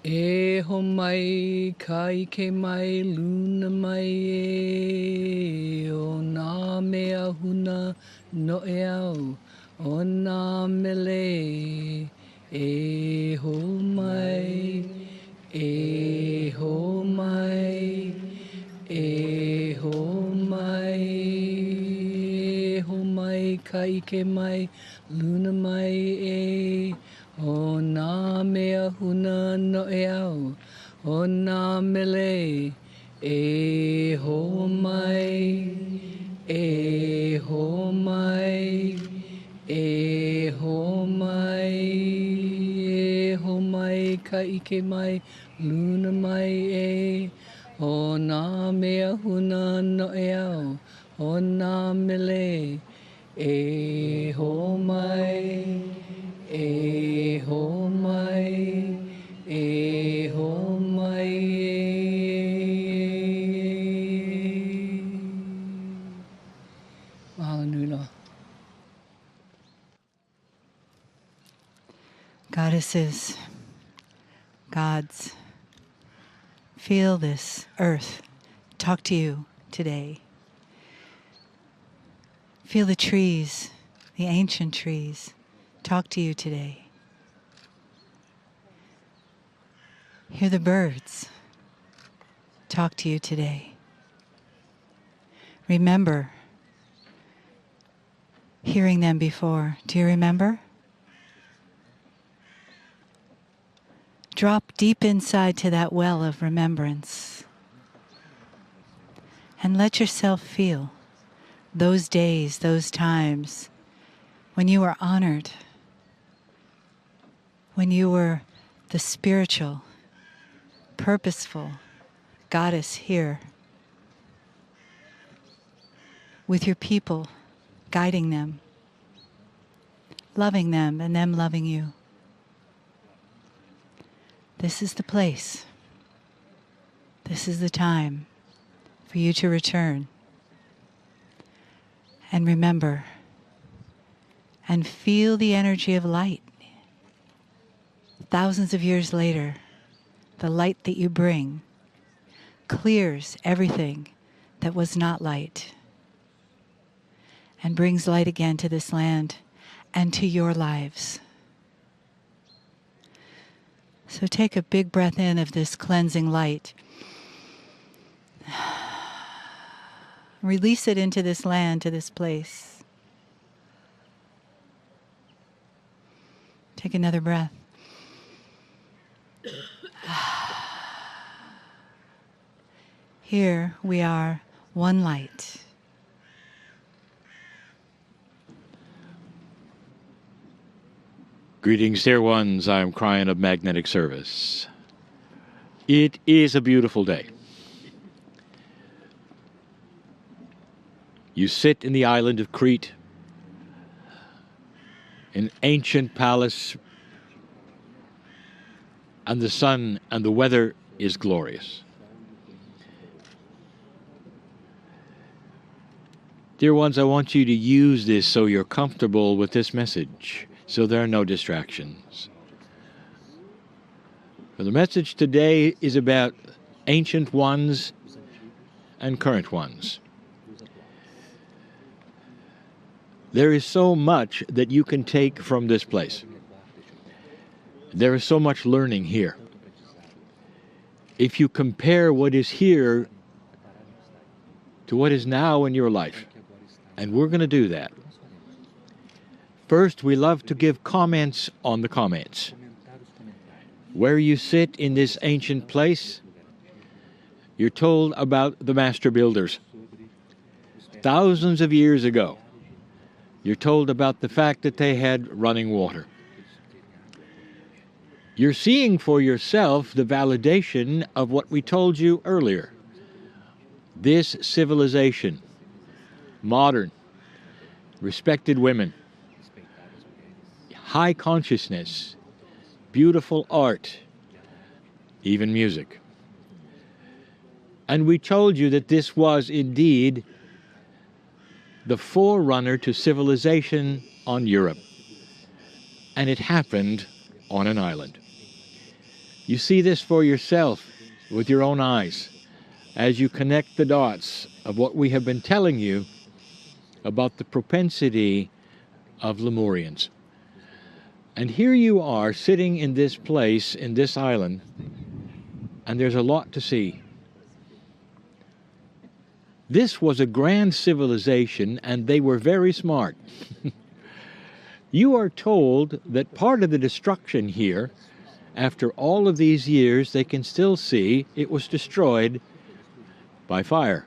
E ho mai, ka ike mai, luna mai e, o nā mea huna no e au, o nā mele, e ho mai, e ho mai, e ho mai, e ho mai, ka ike mai, luna mai e, o nā mea huna no e au, o nā mele, e ho mai, e ho mai, e ho mai, e ho mai, ka ike mai, luna mai e, o nā mea huna no e au, o nā mele, e ho mai, e ho mai, e ho mai, mahalo nui loa. Goddesses, gods, feel this earth talk to you today. Feel the trees, the ancient trees, talk to you today. Hear the birds talk to you today. Remember hearing them before. Do you remember? Drop deep inside to that well of remembrance and let yourself feel those days, those times when you were honored, when you were the spiritual, purposeful goddess here with your people, guiding them, loving them, and them loving you. This is the place. This is the time for you to return and remember and feel the energy of light. Thousands of years later, the light that you bring clears everything that was not light and brings light again to this land and to your lives. So take a big breath in of this cleansing light. Release it into this land, to this place. Take another breath. Here we are, one light. Greetings, dear ones. I'm Kryon of Magnetic Service. It is a beautiful day. You sit in the island of Crete, an ancient palace, and the sun and the weather is glorious. Dear ones, I want you to use this so you're comfortable with this message, so there are no distractions. The message today is about ancient ones and current ones. There is so much that you can take from this place. There is so much learning here. If you compare what is here to what is now in your life, and we're going to do that. First, we love to give comments on the comments. Where you sit in this ancient place, you're told about the master builders. Thousands of years ago, you're told about the fact that they had running water. You're seeing for yourself the validation of what we told you earlier. This civilization, modern, respected women, high consciousness, beautiful art, even music. And we told you that this was indeed the forerunner to civilization on Europe. And it happened on an island. You see this for yourself with your own eyes as you connect the dots of what we have been telling you about the propensity of Lemurians. And here you are sitting in this place, in this island, and there's a lot to see. This was a grand civilization, and they were very smart. You are told that part of the destruction here, after all of these years, they can still see it was destroyed by fire.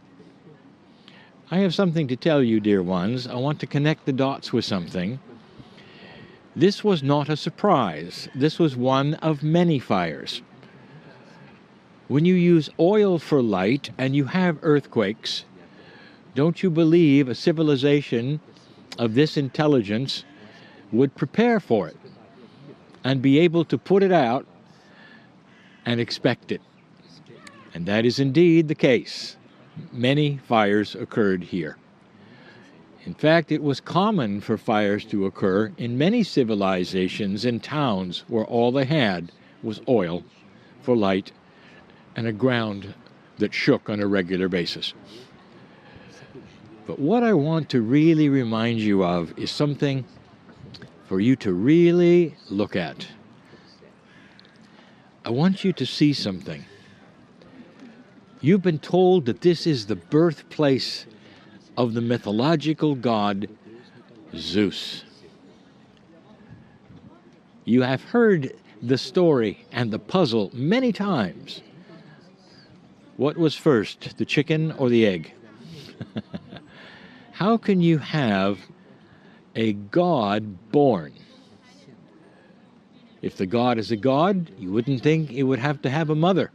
I have something to tell you, dear ones. I want to connect the dots with something. This was not a surprise. This was one of many fires. When you use oil for light and you have earthquakes, don't you believe a civilization of this intelligence would prepare for it and be able to put it out and expect it? And that is indeed the case. Many fires occurred here. In fact, it was common for fires to occur in many civilizations in towns where all they had was oil for light and a ground that shook on a regular basis. But what I want to really remind you of is something for you to really look at. I want you to see something. You've been told that this is the birthplace of the mythological god Zeus. You have heard the story and the puzzle many times. What was first, the chicken or the egg? How can you have a god born? If the god is a god, you wouldn't think it would have to have a mother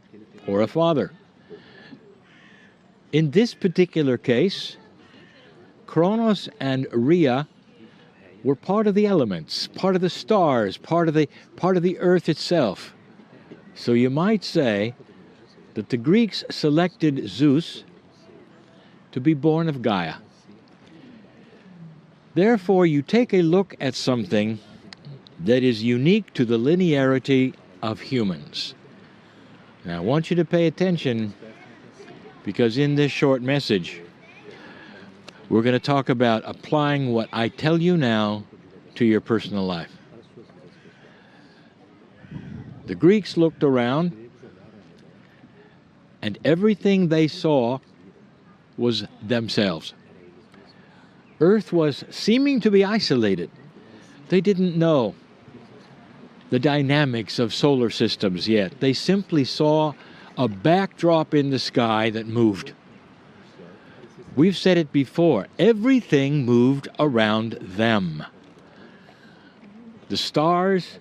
or a father. In this particular case, Kronos and Rhea were part of the elements, part of the stars, part of the earth itself. So you might say that the Greeks selected Zeus to be born of Gaia. Therefore, you take a look at something that is unique to the linearity of humans. Now, I want you to pay attention, because in this short message, we're going to talk about applying what I tell you now to your personal life. The Greeks looked around, and everything they saw was themselves. Earth was seeming to be isolated. They didn't know the dynamics of solar systems yet. They simply saw a backdrop in the sky that moved. We've said it before, everything moved around them. The stars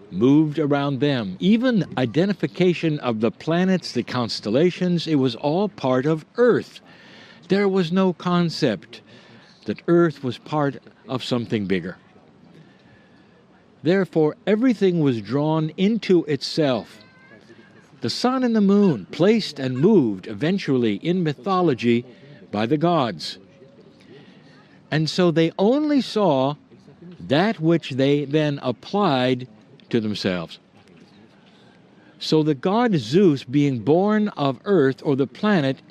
moved around them. Even identification of the planets, the constellations, it was all part of Earth. There was no concept that Earth was part of something bigger. Therefore, everything was drawn into itself. The sun and the moon, placed and moved eventually in mythology by the gods. And so they only saw that which they then applied to themselves. So the god Zeus being born of Earth or the planet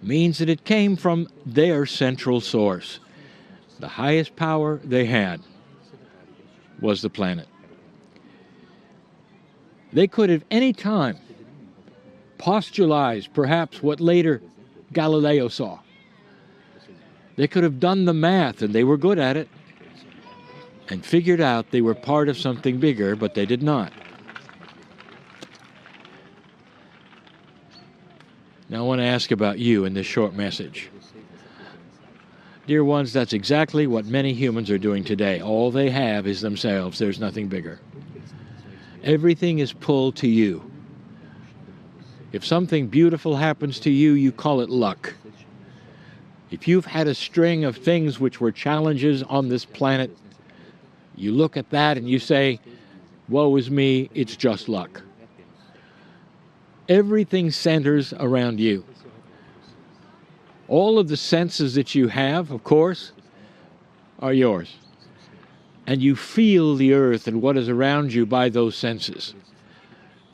means that it came from their central source. The highest power they had was the planet. They could have any time postulized perhaps what later Galileo saw. They could have done the math, and they were good at it, and figured out they were part of something bigger, but they did not. Now I want to ask about you in this short message. Dear ones, that's exactly what many humans are doing today. All they have is themselves. There's nothing bigger. Everything is pulled to you. If something beautiful happens to you, you call it luck. If you've had a string of things which were challenges on this planet, you look at that and you say, woe is me, it's just luck. Everything centers around you. All of the senses that you have, of course, are yours. And you feel the earth and what is around you by those senses.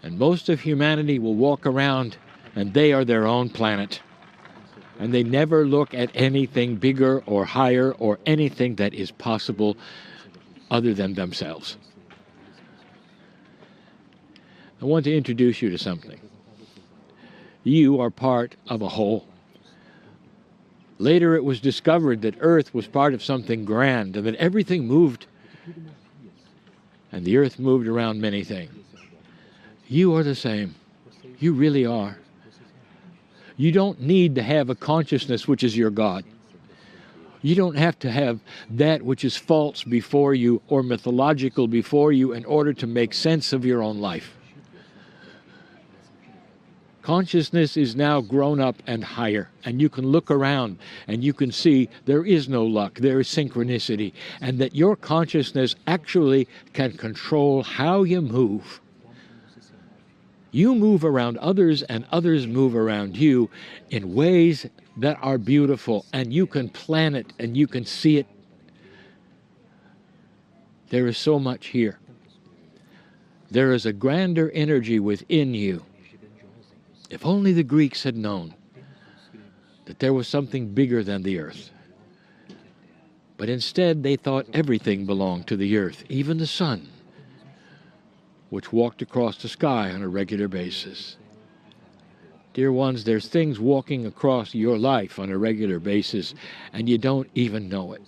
And most of humanity will walk around and they are their own planet. And they never look at anything bigger or higher or anything that is possible other than themselves. I want to introduce you to something. You are part of a whole. Later it was discovered that Earth was part of something grand and that everything moved. And the Earth moved around many things. You are the same. You really are. You don't need to have a consciousness which is your God. You don't have to have that which is false before you or mythological before you in order to make sense of your own life. Consciousness is now grown up and higher, and you can look around and you can see there is no luck, there is synchronicity, and that your consciousness actually can control how you move. You move around others and others move around you in ways that are beautiful, and you can plan it and you can see it. There is so much here. There is a grander energy within you. If only the Greeks had known that there was something bigger than the earth. But instead they thought everything belonged to the earth, even the sun, which walked across the sky on a regular basis. Dear ones, there's things walking across your life on a regular basis, and you don't even know it.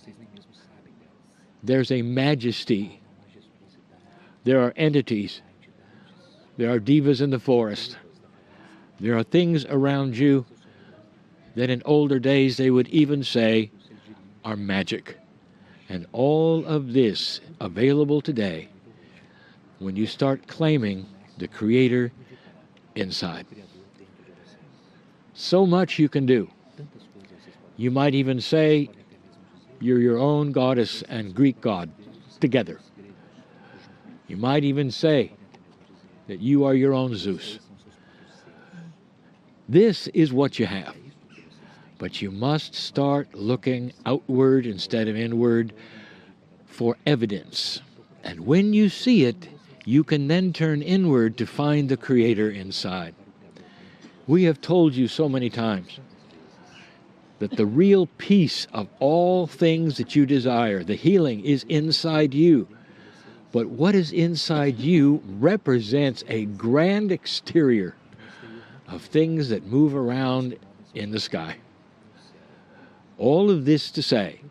There's a majesty. There are entities. There are divas in the forest. There are things around you that in older days they would even say are magic. And all of this available today when you start claiming the Creator inside. So much you can do. You might even say you're your own goddess and Greek god together. You might even say that you are your own Zeus. This is what you have. But you must start looking outward instead of inward for evidence. And when you see it, you can then turn inward to find the Creator inside. We have told you so many times that the real peace of all things that you desire, the healing, is inside you. But what is inside you represents a grand exterior of things that move around in the sky. All of this to say,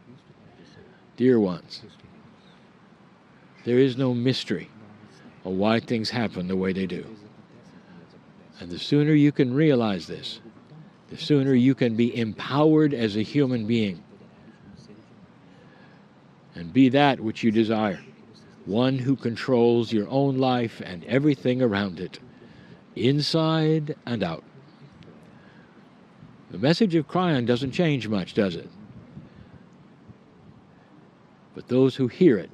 dear ones, there is no mystery of why things happen the way they do. And the sooner you can realize this, the sooner you can be empowered as a human being and be that which you desire, one who controls your own life and everything around it, inside and out. The message of Kryon doesn't change much, does it? But those who hear it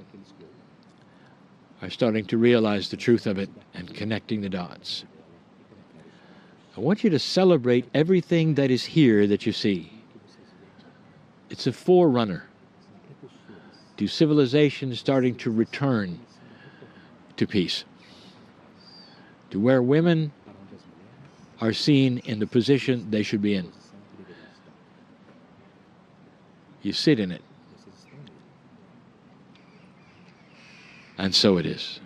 are starting to realize the truth of it and connecting the dots. I want you to celebrate everything that is here that you see. It's a forerunner to civilization starting to return to peace, to where women are seen in the position they should be in. You sit in it. And so it is.